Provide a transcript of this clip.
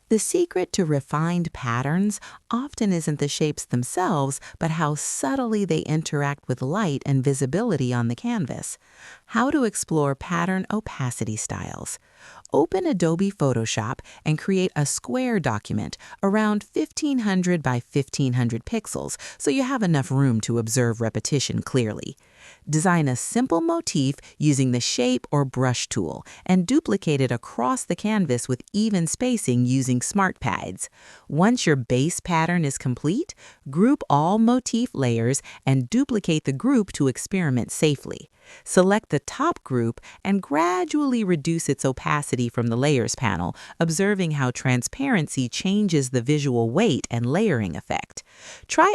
The secret to refined patterns often isn't the shapes themselves, but how subtly they interact with light and visibility on the canvas. How to explore pattern opacity styles. Open Adobe Photoshop and create a square document around 1500 by 1500 pixels so you have enough room to observe repetition clearly. Design a simple motif using the Shape or Brush tool and duplicate it across the canvas with even spacing using Smart Pads. Once your base pattern is complete, group all motif layers and duplicate the group to experiment safely. Select the top group and gradually reduce its opacity from the Layers panel, observing how transparency changes the visual weight and layering effect. Try